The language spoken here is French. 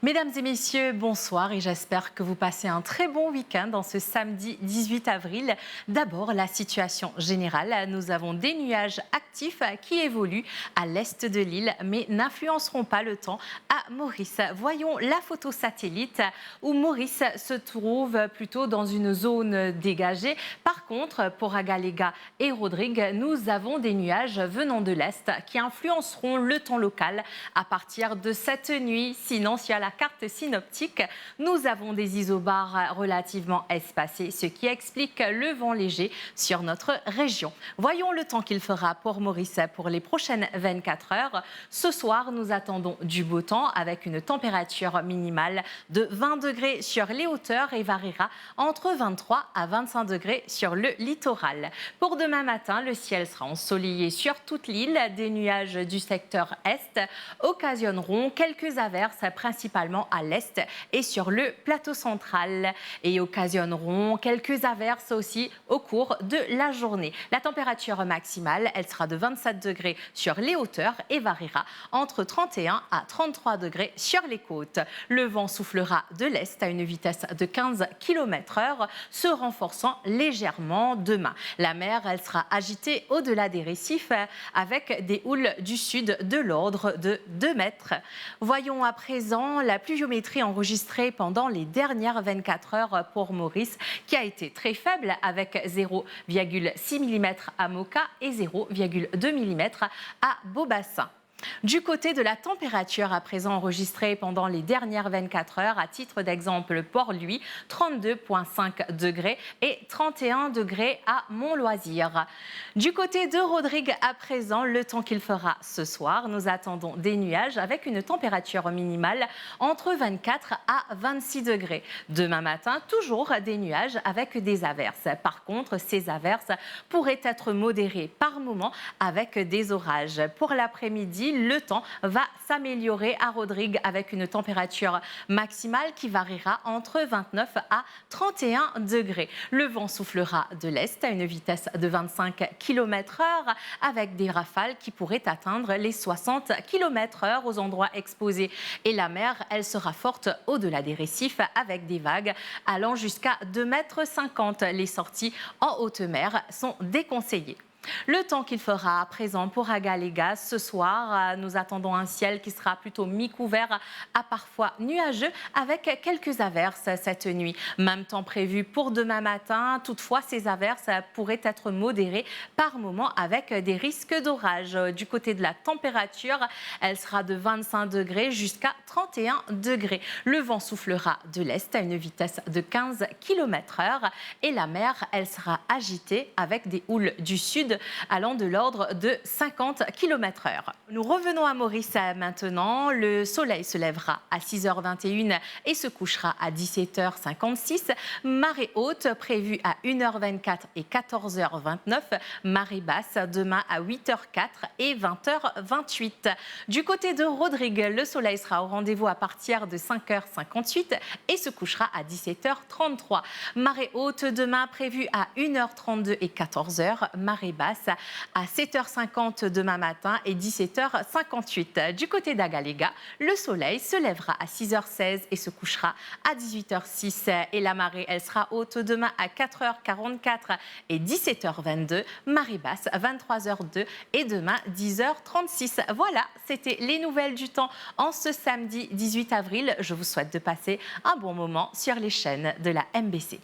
Mesdames et messieurs, bonsoir et j'espère que vous passez un très bon week-end en ce samedi 18 avril. D'abord, la situation générale. Nous avons des nuages actifs qui évoluent à l'est de l'île mais n'influenceront pas le temps à Maurice. Voyons la photo satellite où Maurice se trouve plutôt dans une zone dégagée. Par contre, pour Agalega et Rodrigue, nous avons des nuages venant de l'est qui influenceront le temps local à partir de cette nuit. Sinon, sur la carte synoptique, nous avons des isobars relativement espacés, ce qui explique le vent léger sur notre région. Voyons le temps qu'il fera pour Maurice pour les prochaines 24 heures. Ce soir, nous attendons du beau temps avec une température minimale de 20 degrés sur les hauteurs et variera entre 23 à 25 degrés sur le littoral. Pour demain matin, le ciel sera ensoleillé sur toute l'île. Des nuages du secteur est occasionneront quelques averses, principalement à l'est et sur le plateau central, et occasionneront quelques averses aussi au cours de la journée. La température maximale, elle sera de 27 degrés sur les hauteurs et variera entre 31 à 33 degrés sur les côtes. Le vent soufflera de l'est à une vitesse de 15 km/h, se renforçant légèrement demain. La mer, elle sera agitée au-delà des récifs avec des houles du sud de l'ordre de 2 mètres. Voyons à présent la pluviométrie enregistrée pendant les dernières 24 heures pour Maurice, qui a été très faible avec 0,6 mm à Moka et 0,2 mm à Beaubassin. Du côté de la température à présent enregistrée pendant les dernières 24 heures, à titre d'exemple, Port-Louis, 32,5 degrés et 31 degrés à Mont-Loisir. Du côté de Rodrigue à présent, le temps qu'il fera ce soir, nous attendons des nuages avec une température minimale entre 24 à 26 degrés. Demain matin, toujours des nuages avec des averses. Par contre, ces averses pourraient être modérées par moments avec des orages. Pour l'après-midi, le temps va s'améliorer à Rodrigue avec une température maximale qui variera entre 29 à 31 degrés. Le vent soufflera de l'est à une vitesse de 25 km/h avec des rafales qui pourraient atteindre les 60 km/h aux endroits exposés. Et la mer, elle sera forte au-delà des récifs avec des vagues allant jusqu'à 2,50 m. Les sorties en haute mer sont déconseillées. Le temps qu'il fera à présent pour Agalega ce soir, nous attendons un ciel qui sera plutôt mi-couvert à parfois nuageux avec quelques averses cette nuit. Même temps prévu pour demain matin, toutefois ces averses pourraient être modérées par moments avec des risques d'orage. Du côté de la température, elle sera de 25 degrés jusqu'à 31 degrés. Le vent soufflera de l'est à une vitesse de 15 km/h et la mer, elle sera agitée avec des houles du sud allant de l'ordre de 50 km/h. Nous revenons à Maurice maintenant. Le soleil se lèvera à 6h21 et se couchera à 17h56. Marée haute prévue à 1h24 et 14h29. Marée basse demain à 8h04 et 20h28. Du côté de Rodrigue, le soleil sera au rendez-vous à partir de 5h58 et se couchera à 17h33. Marée haute demain prévue à 1h32 et 14h. Marée basse à 7h50 demain matin et 17h58. Du côté d'Agalega, le soleil se lèvera à 6h16 et se couchera à 18h06. Et la marée, elle sera haute demain à 4h44 et 17h22. Marée basse, 23h02 et demain, 10h36. Voilà, c'était les nouvelles du temps en ce samedi 18 avril. Je vous souhaite de passer un bon moment sur les chaînes de la MBC.